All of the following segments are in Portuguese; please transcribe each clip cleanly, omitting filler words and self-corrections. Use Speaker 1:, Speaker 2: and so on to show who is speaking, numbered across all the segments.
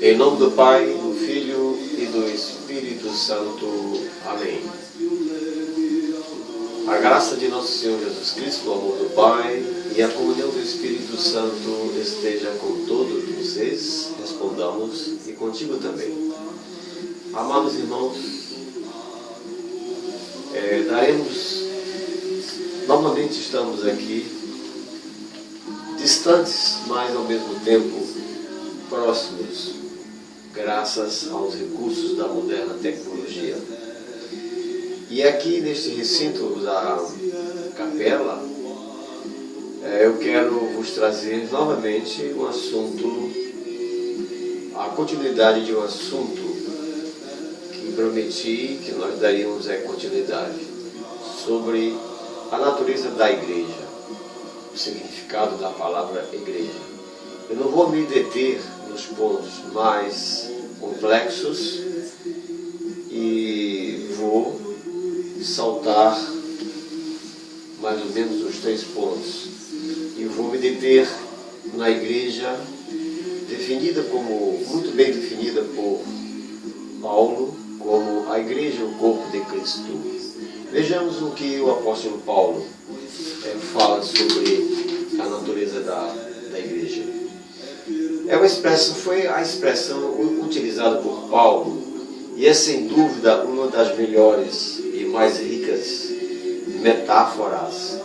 Speaker 1: Em nome do Pai, do Filho e do Espírito Santo. Amém. A graça de nosso Senhor Jesus Cristo, o amor do Pai e a comunhão do Espírito Santo esteja com todos vocês. Respondamos e contigo também. Amados irmãos, novamente estamos aqui, distantes, mas ao mesmo tempo próximos, graças aos recursos da moderna tecnologia. E aqui neste recinto da capela, eu quero vos trazer novamente um assunto, a continuidade de um assunto que prometi que nós daríamos continuidade, sobre a natureza da igreja, o significado da palavra igreja. Eu não vou me deter nos pontos mais complexos e vou saltar mais ou menos os 3 pontos. E vou me deter na igreja definida como, muito bem definida por Paulo, como a igreja, o corpo de Cristo. Vejamos o que o apóstolo Paulo fala sobre a natureza da igreja. Foi a expressão utilizada por Paulo e é sem dúvida uma das melhores e mais ricas metáforas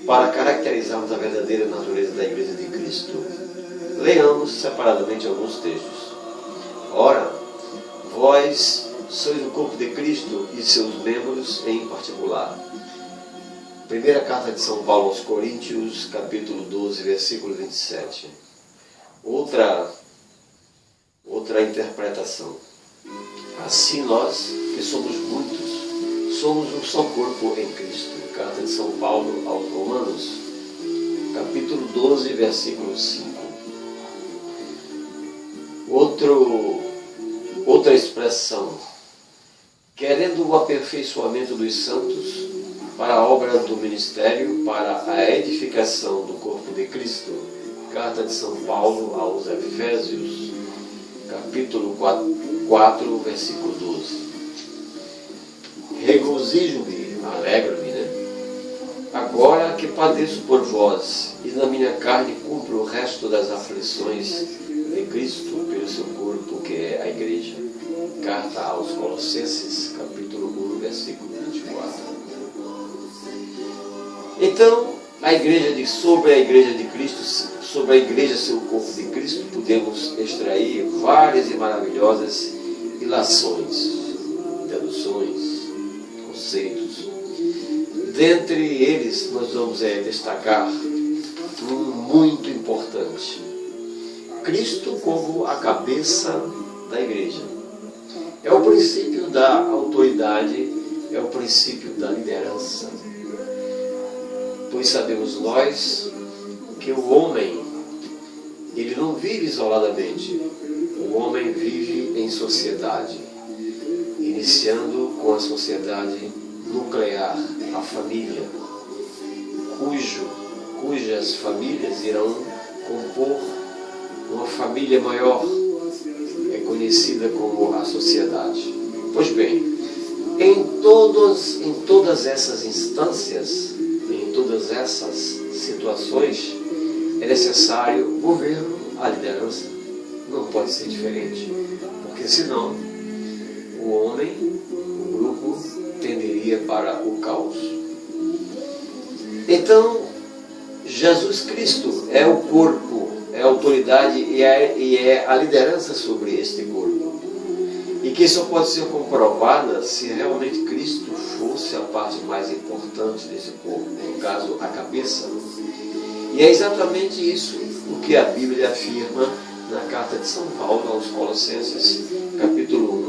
Speaker 1: para caracterizarmos a verdadeira natureza da igreja de Cristo. Leamos separadamente alguns textos. Ora, vós sois o corpo de Cristo e seus membros em particular. Primeira carta de São Paulo aos Coríntios, capítulo 12, versículo 27. Outra interpretação. Assim nós, que somos muitos, somos um só corpo em Cristo. Carta de São Paulo aos Romanos, capítulo 12, versículo 5. Outra expressão. Querendo o aperfeiçoamento dos santos para a obra do ministério, para a edificação do corpo de Cristo. Carta de São Paulo aos Efésios, capítulo 4, versículo 12. Regozijo-me, alegro-me, agora que padeço por vós, e na minha carne cumpro o resto das aflições de Cristo pelo seu corpo, que é a igreja. Carta aos Colossenses, capítulo 1, versículo 24. Então, sobre a igreja de Cristo, sobre a igreja, seu corpo de Cristo, podemos extrair várias e maravilhosas ilações, deduções, conceitos. Dentre eles, nós vamos destacar um muito importante. Cristo como a cabeça da igreja. É o princípio da autoridade, é o princípio da liderança. Pois sabemos nós que o homem, ele não vive isoladamente. O homem vive em sociedade, iniciando com a sociedade nuclear, a família, cujas famílias irão compor uma família maior, é conhecida como a sociedade. Pois bem, em todas essas instâncias, em todas essas situações, é necessário o governo, a liderança. Não pode ser diferente, porque senão o homem, o grupo, tenderia para o caos. Então, Jesus Cristo é o corpo, é a autoridade e é a liderança sobre este corpo. E que só pode ser comprovada se realmente Cristo fosse a parte mais importante desse corpo, no caso, a cabeça. E é exatamente isso o que a Bíblia afirma na carta de São Paulo aos Colossenses, capítulo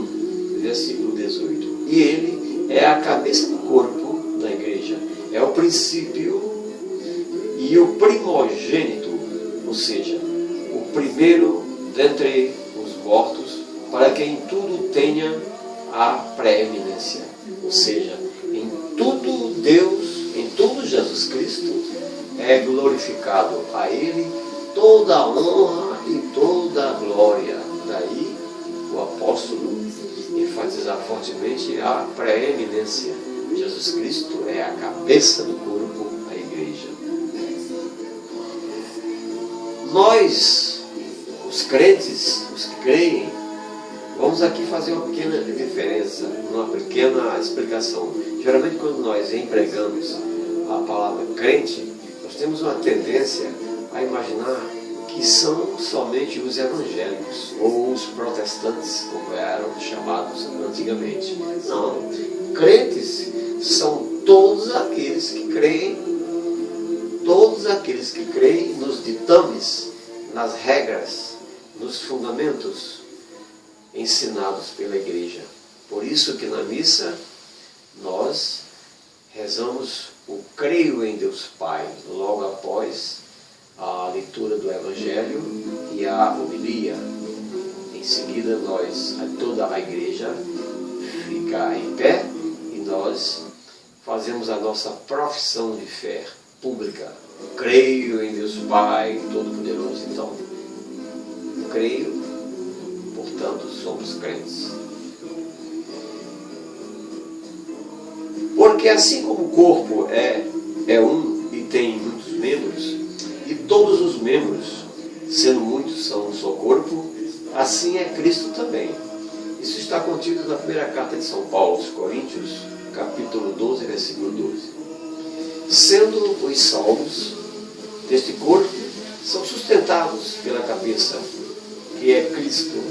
Speaker 1: 1, versículo 18. E ele é a cabeça do corpo da igreja, é o princípio e o primogênito, ou seja, o primeiro dentre os mortos, para que em tudo tenha a preeminência. Ou seja, em tudo Deus, em tudo Jesus Cristo é glorificado. A Ele toda a honra e toda a glória da apóstolo enfatizar fortemente a preeminência. Jesus Cristo é a cabeça do corpo, a igreja. Nós, os crentes, os que creem, vamos aqui fazer uma pequena diferença, uma pequena explicação. Geralmente, quando nós empregamos a palavra crente, nós temos uma tendência a imaginar que são somente os evangélicos ou os protestantes, como eram chamados antigamente. Não, crentes são todos aqueles que creem nos ditames, nas regras, nos fundamentos ensinados pela igreja. Por isso que na missa nós rezamos o creio em Deus Pai, logo após a leitura do Evangelho e a homilia. Em seguida toda a igreja fica em pé e nós fazemos a nossa profissão de fé pública. Creio em Deus Pai Todo-Poderoso. Então, creio, portanto, somos crentes. Porque assim como o corpo é um e tem muitos membros, e todos os membros, sendo muitos, são um só corpo, assim é Cristo também. Isso está contido na primeira carta de São Paulo aos Coríntios, capítulo 12, versículo 12. Sendo os salvos deste corpo, são sustentados pela cabeça, que é Cristo,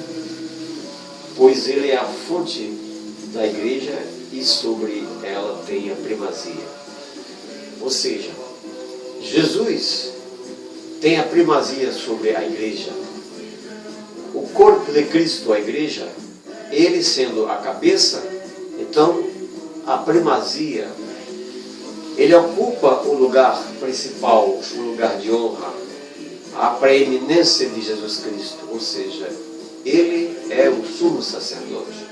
Speaker 1: pois Ele é a fonte da igreja e sobre ela tem a primazia. Ou seja, Jesus tem a primazia sobre a igreja. O corpo de Cristo, a igreja, Ele sendo a cabeça, então a primazia, Ele ocupa o lugar principal, o lugar de honra, a preeminência de Jesus Cristo, ou seja, Ele é o sumo sacerdote.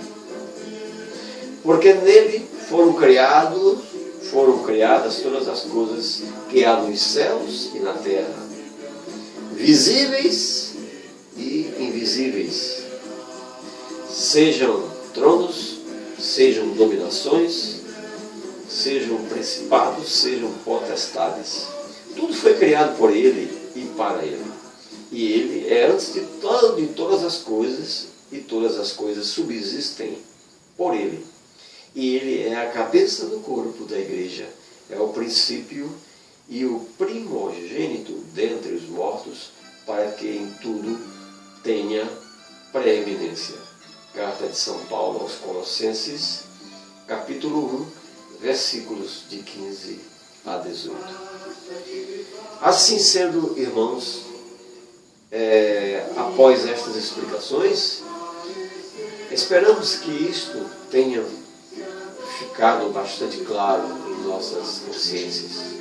Speaker 1: Porque nele foram criadas todas as coisas que há nos céus e na terra, visíveis e invisíveis, sejam tronos, sejam dominações, sejam principados, sejam potestades. Tudo foi criado por Ele e para Ele. E Ele é antes de todas as coisas, e todas as coisas subsistem por Ele. E Ele é a cabeça do corpo da igreja, é o princípio e o primogênito dentre os mortos, para que em tudo tenha preeminência. Carta de São Paulo aos Colossenses, capítulo 1, versículos de 15 a 18. Assim sendo, irmãos, após estas explicações, esperamos que isto tenha ficado bastante claro em nossas consciências.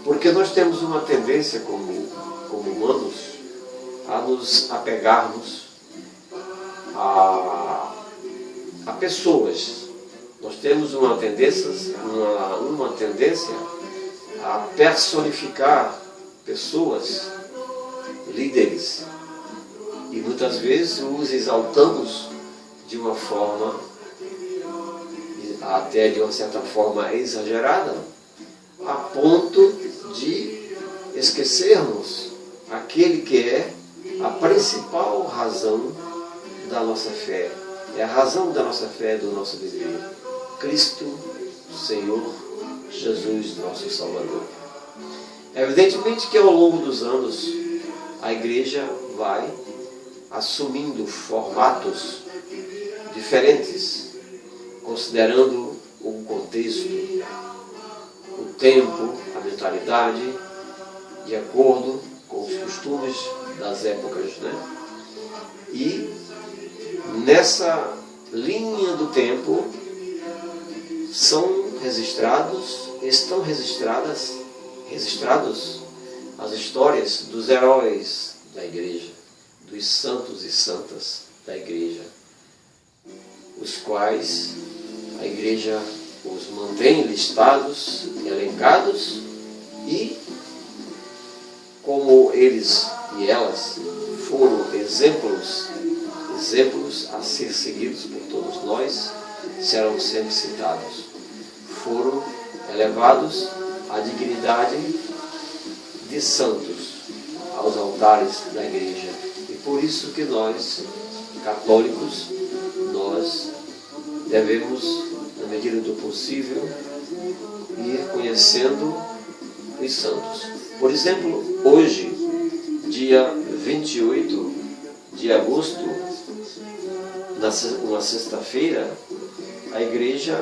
Speaker 1: Porque nós temos uma tendência como humanos a nos apegarmos a pessoas. Nós temos uma tendência a personificar pessoas, líderes, e muitas vezes os exaltamos de uma forma, até de uma certa forma exagerada, a ponto de esquecermos aquele que é a principal razão da nossa fé. É a razão da nossa fé, do nosso viver. Cristo, Senhor, Jesus, nosso Salvador. Evidentemente que ao longo dos anos a igreja vai assumindo formatos diferentes, considerando o contexto, o tempo, a mentalidade, de acordo com os costumes das épocas, né? E nessa linha do tempo estão registrados as histórias dos heróis da igreja, dos santos e santas da igreja, os quais a igreja os mantém listados, elencados, e como eles e elas foram exemplos exemplos a ser seguidos por todos nós serão sempre citados. Foram elevados à dignidade de santos aos altares da igreja. E por isso que nós, católicos, nós devemos, na medida do possível, ir conhecendo os santos. Por exemplo, hoje, dia 28 de agosto, uma sexta-feira, a igreja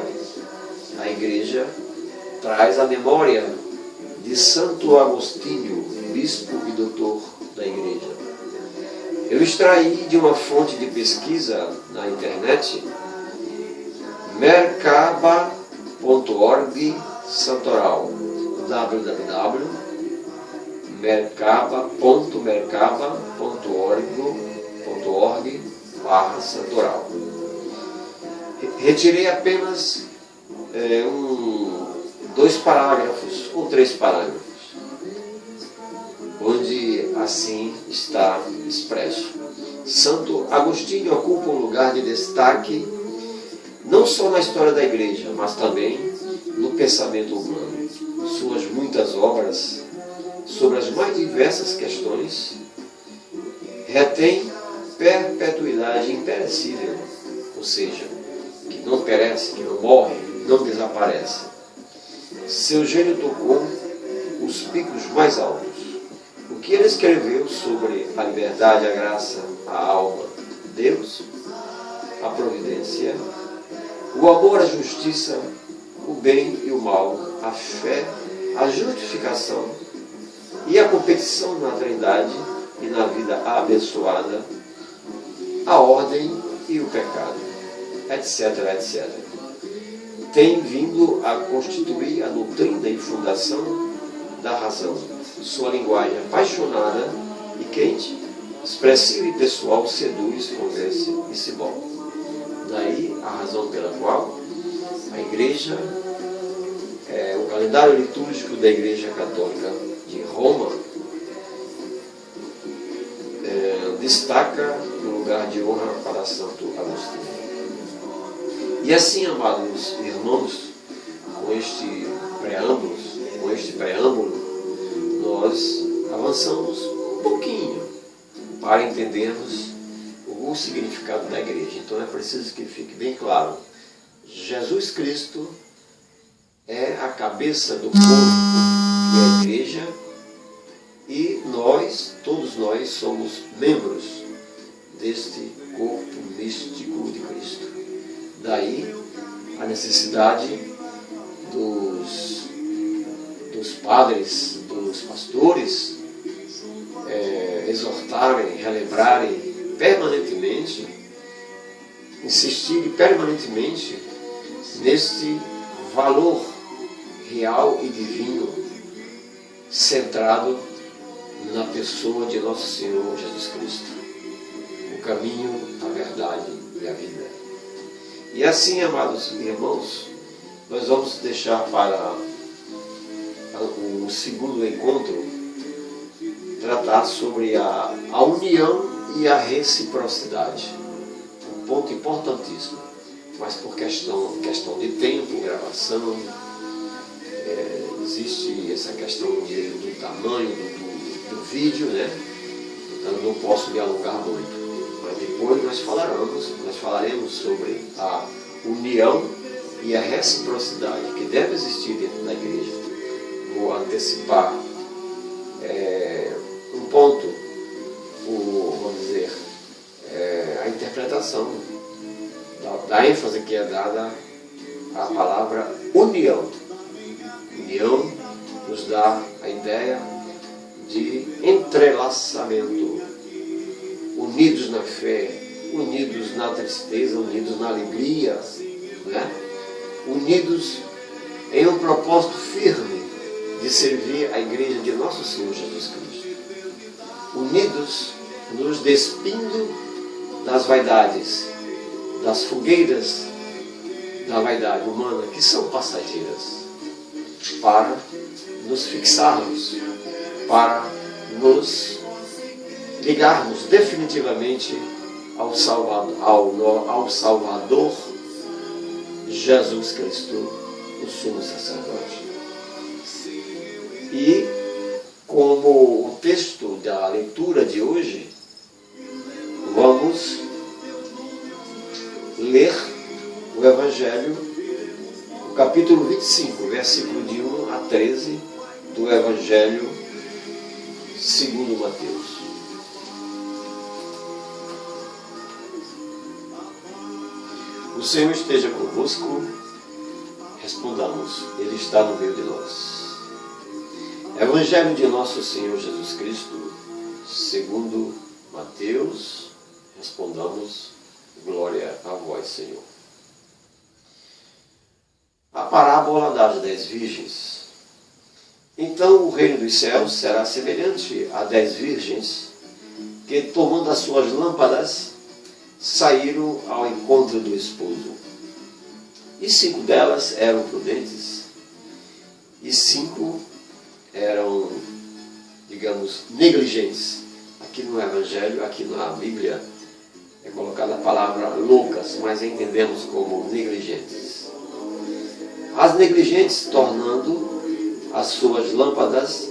Speaker 1: traz a memória de Santo Agostinho, bispo e doutor da igreja. Eu extraí de uma fonte de pesquisa na internet, mercaba.org Santoral, www.mercaba.org/Santoral. Retirei apenas 2 parágrafos ou 3 parágrafos, onde assim está expresso: Santo Agostinho ocupa um lugar de destaque não só na história da igreja, mas também no pensamento humano. Suas muitas obras sobre as mais diversas questões retêm perpetuidade imperecível, ou seja, que não perece, que não morre, não desaparece. Seu gênio tocou os picos mais altos. O que ele escreveu sobre a liberdade, a graça, a alma, Deus, a providência, o amor, a justiça, o bem e o mal, a fé, a justificação e a competição na Trindade e na vida abençoada, a ordem e o pecado, etc., etc. Tem vindo a constituir a doutrina e fundação da razão. Sua linguagem apaixonada e quente, expressiva e pessoal, seduz, convence e se volta. Daí a razão pela qual a igreja, o calendário litúrgico da Igreja Católica de Roma, destaca o lugar de honra para Santo Agostinho. E assim, amados irmãos, com este preâmbulo, nós avançamos um pouquinho para entendermos o significado da igreja. Então é preciso que fique bem claro: Jesus Cristo é a cabeça do corpo, que é a igreja, e nós, todos nós, somos membros deste corpo místico de Cristo. Daí a necessidade dos padres, dos pastores, exortarem, relembrarem permanentemente, insistirem permanentemente neste valor real e divino centrado na pessoa de nosso Senhor Jesus Cristo, o caminho, a verdade e a vida. E assim, amados irmãos, nós vamos deixar para o segundo encontro tratar sobre a união e a reciprocidade. Um ponto importantíssimo, mas por questão de tempo, gravação, existe essa questão do tamanho do vídeo, né? Então eu não posso me alongar muito. Mas depois nós falaremos sobre a união e a reciprocidade que deve existir dentro da igreja. Vou antecipar um ponto, vamos dizer, a interpretação da ênfase que é dada à palavra união. União nos dá a ideia de entrelaçamento, unidos na fé, unidos na tristeza, unidos na alegria, né? Unidos em um propósito firme de servir a igreja de nosso Senhor Jesus Cristo. Unidos nos despindo das vaidades, das fogueiras da vaidade humana, que são passageiras, para nos fixarmos, para nos ligarmos definitivamente ao Salvador Jesus Cristo, o sumo sacerdote. E como o texto da leitura de hoje, vamos ler o Evangelho, o capítulo 25, versículo de 1 a 13 do Evangelho segundo Mateus. O Senhor esteja convosco, respondamos, Ele está no meio de nós. Evangelho de nosso Senhor Jesus Cristo, segundo Mateus, respondamos, glória a vós, Senhor. A parábola das 10 virgens. Então o reino dos céus será semelhante a 10 virgens que, tomando as suas lâmpadas, saíram ao encontro do esposo. E 5 delas eram prudentes, e 5 eram, digamos, negligentes. Aqui no Evangelho, aqui na Bíblia, é colocada a palavra loucas, mas entendemos como negligentes. As negligentes, tornando as suas lâmpadas,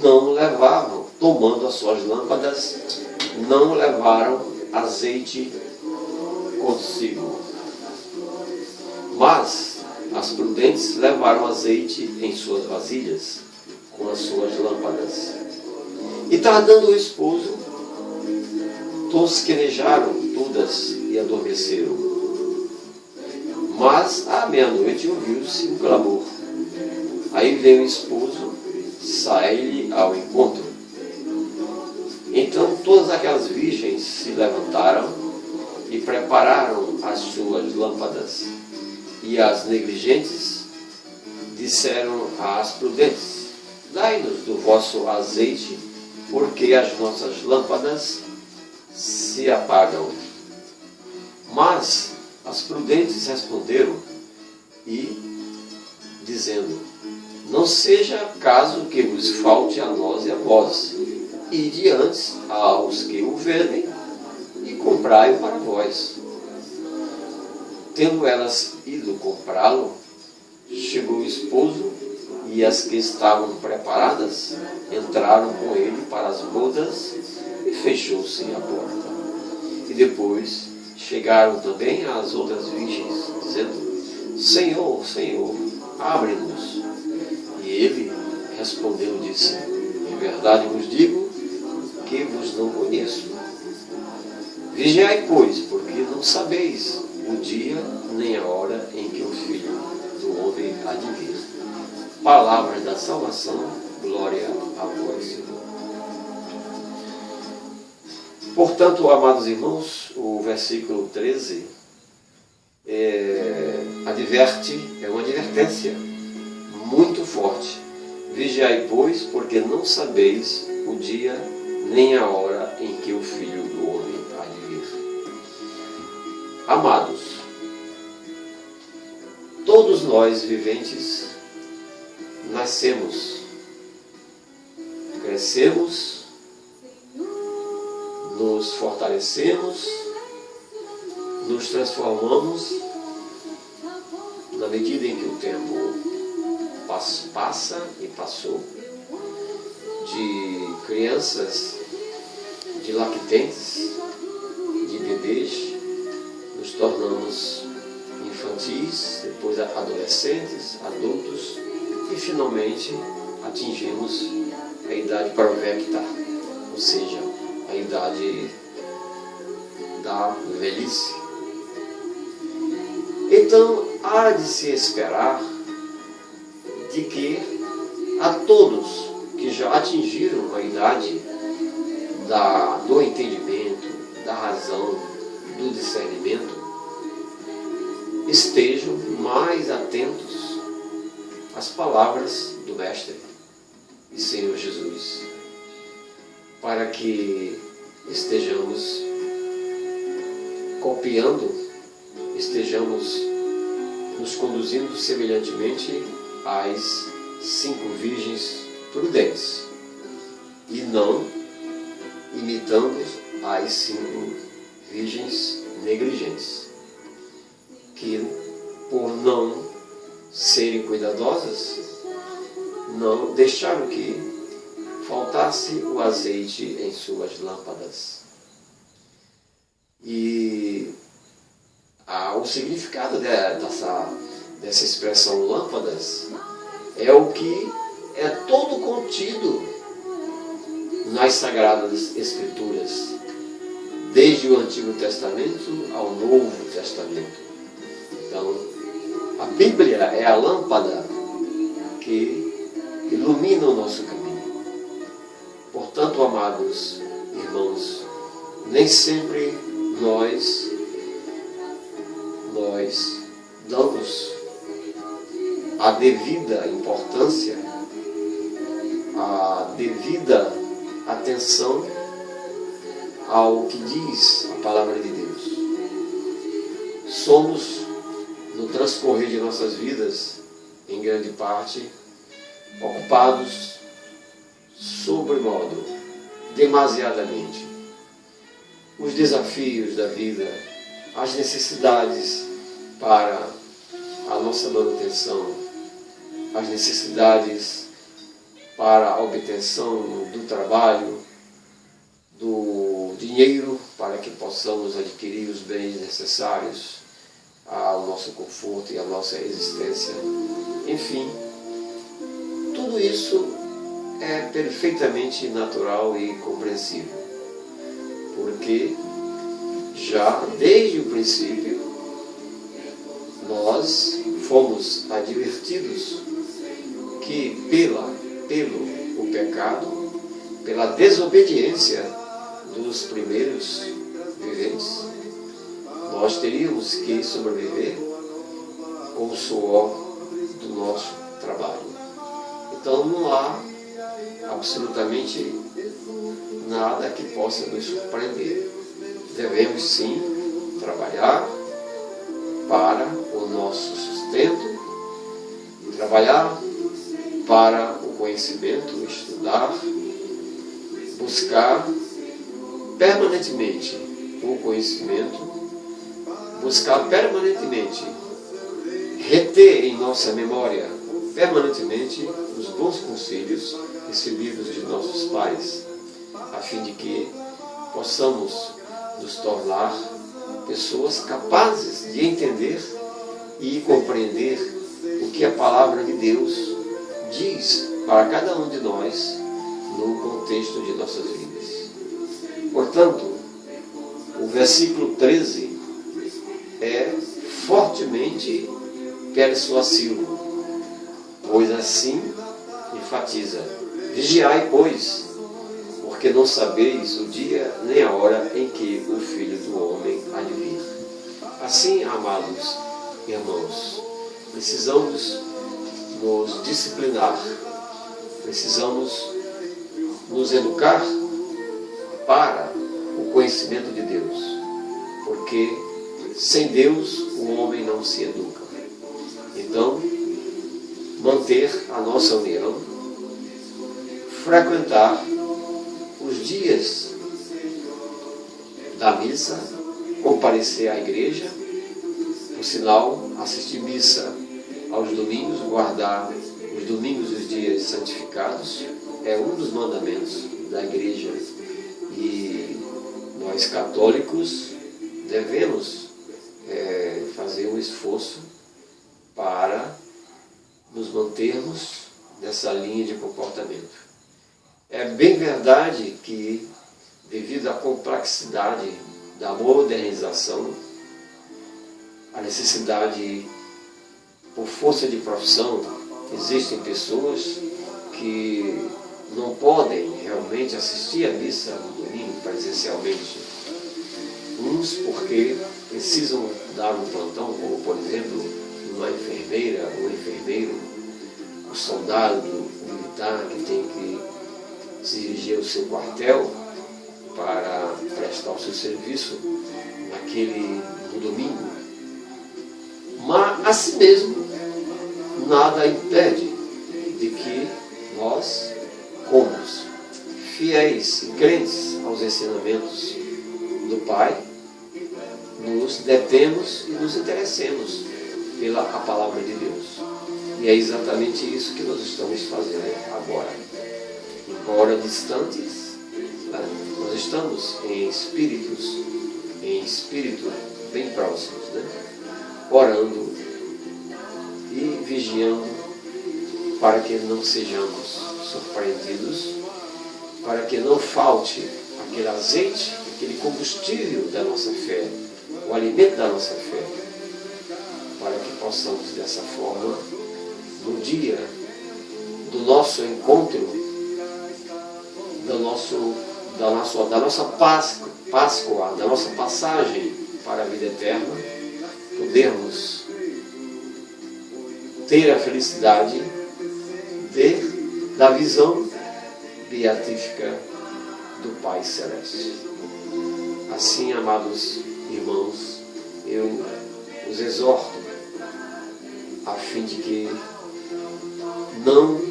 Speaker 1: não levavam, tomando as suas lâmpadas, não levaram azeite consigo. Mas as prudentes levaram azeite em suas vasilhas, com as suas lâmpadas. E tardando o esposo, tosquenejaram todas e adormeceram. Mas à meia-noite ouviu-se um clamor. Aí veio o esposo, sai-lhe ao encontro. Então todas aquelas virgens se levantaram e prepararam as suas lâmpadas. E as negligentes disseram às prudentes: dai-nos do vosso azeite, porque as nossas lâmpadas se apagam. Mas as prudentes responderam e, dizendo: não seja caso que vos falte a nós e a vós. Ide antes aos que o vendem e comprai-o para vós. Tendo elas ido comprá-lo, chegou o esposo, e as que estavam preparadas entraram com ele para as bodas, e fechou-se a porta. E depois chegaram também as outras virgens, dizendo: Senhor, Senhor, abre-nos. E ele, respondendo, disse: em verdade vos digo que vos não conheço. Vigiai, pois, porque não sabeis o dia nem a hora em que o Filho do Homem há de vir. Palavras da salvação, glória a vós, Senhor. Portanto, amados irmãos, o versículo 13 é uma advertência muito forte. Vigiai, pois, porque não sabeis o dia nem a hora em que o Filho do Homem há de vir. Amados, todos nós viventes nascemos, crescemos, nos fortalecemos, nos transformamos na medida em que o tempo passa e passou, de crianças, de lactentes, de bebês, nos tornamos infantis, depois adolescentes, adultos e finalmente atingimos a idade provecta, ou seja, a idade da velhice. Então há de se esperar de que a todos que já atingiram a idade do entendimento, da razão, do discernimento, estejam mais atentos às palavras do Mestre e Senhor Jesus, para que estejamos copiando, estejamos nos conduzindo semelhantemente às 5 virgens prudentes e não imitando as 5 virgens negligentes, que por não serem cuidadosas, não deixaram que faltasse o azeite em suas lâmpadas. E o significado dessa expressão lâmpadas é o que é todo contido nas Sagradas Escrituras, desde o Antigo Testamento ao Novo Testamento. Então, a Bíblia é a lâmpada que ilumina o nosso caminho. Portanto, amados irmãos, nem sempre nós damos a devida importância, a devida atenção ao que diz a palavra de Deus. Somos, no transcorrer de nossas vidas, em grande parte, ocupados sobremodo, demasiadamente. Os desafios da vida, as necessidades para a nossa manutenção, as necessidades para a obtenção do trabalho, do dinheiro, para que possamos adquirir os bens necessários ao nosso conforto e à nossa existência. Enfim, tudo isso é perfeitamente natural e compreensível, porque já desde o princípio nós fomos advertidos que pelo pecado, pela desobediência dos primeiros viventes, nós teríamos que sobreviver com o suor do nosso trabalho. Então não há absolutamente nada que possa nos surpreender. Devemos sim trabalhar para o nosso sustento, trabalhar para o conhecimento, estudar, buscar permanentemente o conhecimento, buscar permanentemente reter em nossa memória permanentemente os bons conselhos recebidos de nossos pais, a fim de que possamos nos tornar pessoas capazes de entender e compreender o que a palavra de Deus diz para cada um de nós no contexto de nossas vidas. Portanto, o versículo 13 é fortemente persuasivo, pois assim enfatiza: vigiai, pois, porque não sabeis o dia nem a hora em que o Filho do Homem há de vir. Assim, amados irmãos, precisamos nos disciplinar, precisamos nos educar para o conhecimento de Deus, porque sem Deus o homem não se educa. Então, manter a nossa união, frequentar os dias da missa, comparecer à igreja, por sinal, assistir missa aos domingos, guardar os domingos e os dias santificados, é um dos mandamentos da igreja. E nós católicos devemos fazer um esforço para nos mantermos nessa linha de comportamento. É bem verdade que, devido à complexidade da modernização, a necessidade por força de profissão, existem pessoas que não podem realmente assistir à missa no domingo presencialmente. Uns porque precisam dar um plantão, como por exemplo uma enfermeira, um enfermeiro, um soldado, um militar que tem que se dirigir ao seu quartel para prestar o seu serviço no domingo. Mas, assim mesmo, nada impede de que nós, como fiéis e crentes aos ensinamentos do Pai, nos detemos e nos interessemos pela a palavra de Deus. E é exatamente isso que nós estamos fazendo agora. Embora distantes, nós estamos em espírito bem próximos, orando e vigiando para que não sejamos surpreendidos, para que não falte aquele azeite, aquele combustível da nossa fé, o alimento da nossa fé, para que possamos dessa forma, no dia do nosso encontro, da nossa Páscoa, da nossa passagem para a vida eterna, podermos ter a felicidade da visão beatífica do Pai Celeste. Assim, amados irmãos, eu os exorto a fim de que não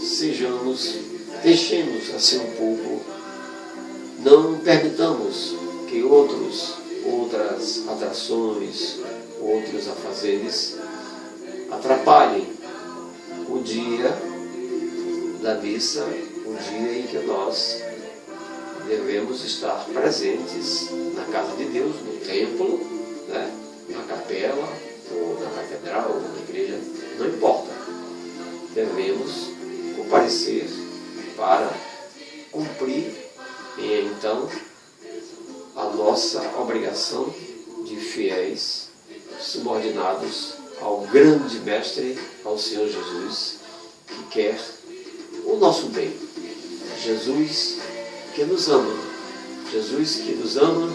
Speaker 1: sejamos, deixemos assim um pouco, não permitamos que outras atrações, outros afazeres atrapalhem o dia da missa, o dia em que nós devemos estar presentes na casa de Deus, no templo, na capela, ou na catedral, ou na igreja, não importa. Devemos comparecer para cumprir, então, a nossa obrigação de fiéis subordinados ao grande Mestre, ao Senhor Jesus, que quer o nosso bem. Jesus que nos ama, Jesus que nos ama,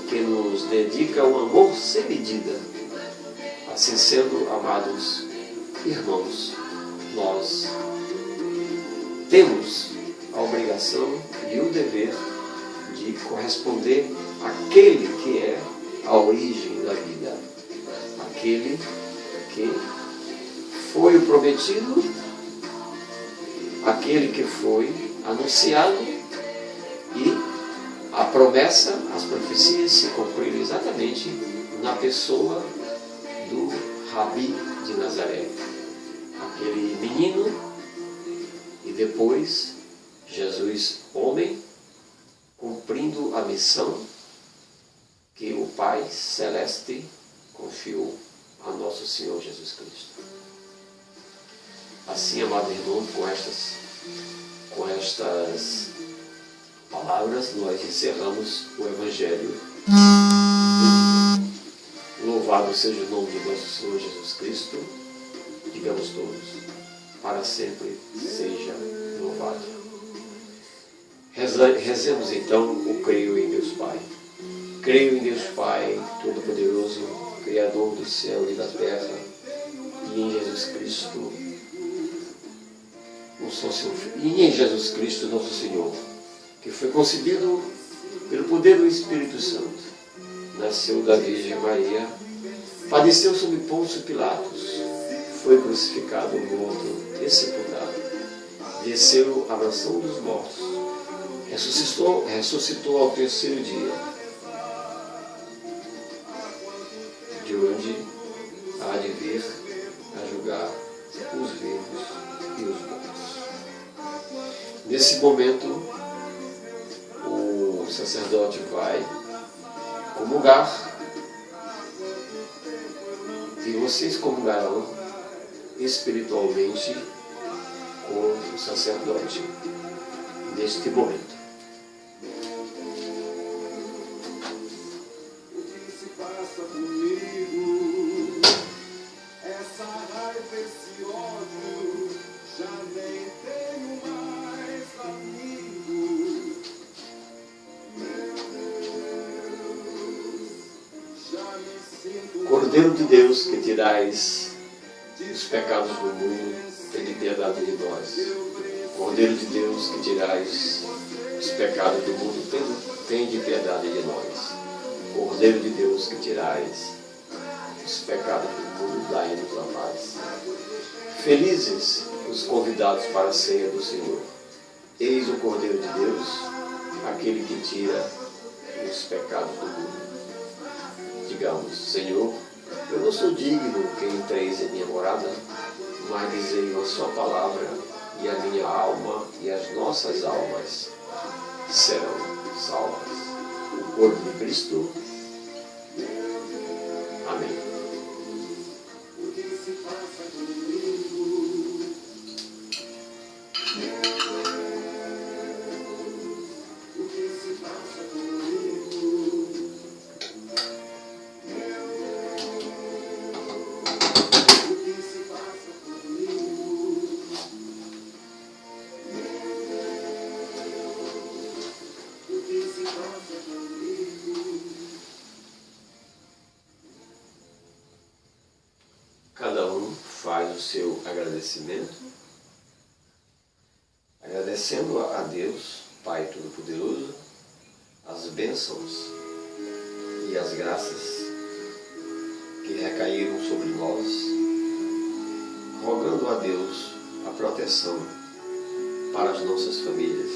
Speaker 1: que nos dedica um amor sem medida. Assim sendo, amados irmãos, nós temos a obrigação e o dever de corresponder àquele que é a origem da vida, aquele que foi o prometido, aquele que foi anunciado, e a promessa, as profecias se cumpriram exatamente na pessoa do Rabi de Nazaré, aquele menino, e depois Jesus, homem, cumprindo a missão que o Pai Celeste confiou a nosso Senhor Jesus Cristo. Assim, amado irmão, com estas palavras, nós encerramos o Evangelho. Louvado seja o nome de nosso Senhor Jesus Cristo. Digamos todos, para sempre seja louvado. Rezemos então o creio em Deus Pai. Creio em Deus Pai, Todo-Poderoso, Criador do céu e da terra, e em Jesus Cristo, Jesus Cristo, nosso Senhor, que foi concebido pelo poder do Espírito Santo, nasceu da Virgem Maria, padeceu sob Pôncio Pilatos, foi crucificado, morto e sepultado, desceu à mansão dos mortos, ressuscitou ao terceiro dia, de onde há de vir a julgar os vivos e os mortos. Nesse momento, o sacerdote vai comungar, e vocês comungarão espiritualmente com o sacerdote neste momento. Cordeiro de Deus, que tirais os pecados do mundo, tende piedade de nós. Cordeiro de Deus, que tirais os pecados do mundo, tende piedade de nós. Cordeiro de Deus, que tirais os pecados do mundo, dai-nos a paz. Felizes os convidados para a ceia do Senhor. Eis o Cordeiro de Deus, aquele que tira os pecados do mundo. digamos: Senhor, eu não sou digno que entreis em minha morada, mas dizei a sua palavra, e a minha alma e as nossas almas serão salvas. O corpo de Cristo. Amém. Cada um faz o seu agradecimento, agradecendo a Deus, Pai Todo-Poderoso, as bênçãos e as graças que recaíram sobre nós, rogando a Deus a proteção para as nossas famílias,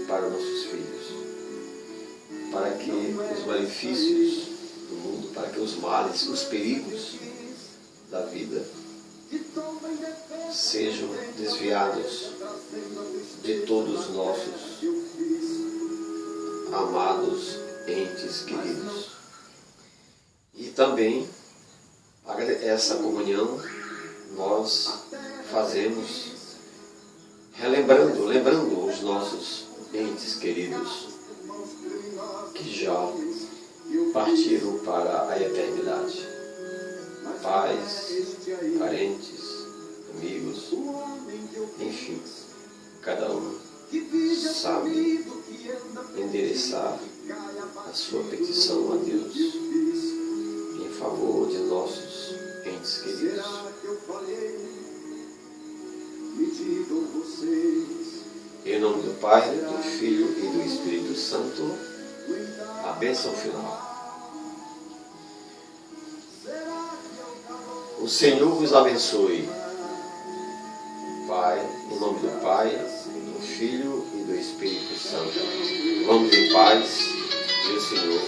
Speaker 1: para os nossos filhos, para que os malefícios do mundo, para que os males, os perigos da vida sejam desviados de todos os nossos amados entes queridos. E também essa comunhão nós fazemos lembrando os nossos entes queridos que já partiram para a eternidade. Pais, parentes, amigos, enfim, cada um sabe endereçar a sua petição a Deus em favor de nossos entes queridos. Em nome do Pai, do Filho e do Espírito Santo, a bênção final. O Senhor vos abençoe. Pai, em nome do Pai, do Filho e do Espírito Santo. Vamos em paz e o Senhor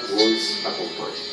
Speaker 1: vos acompanhe.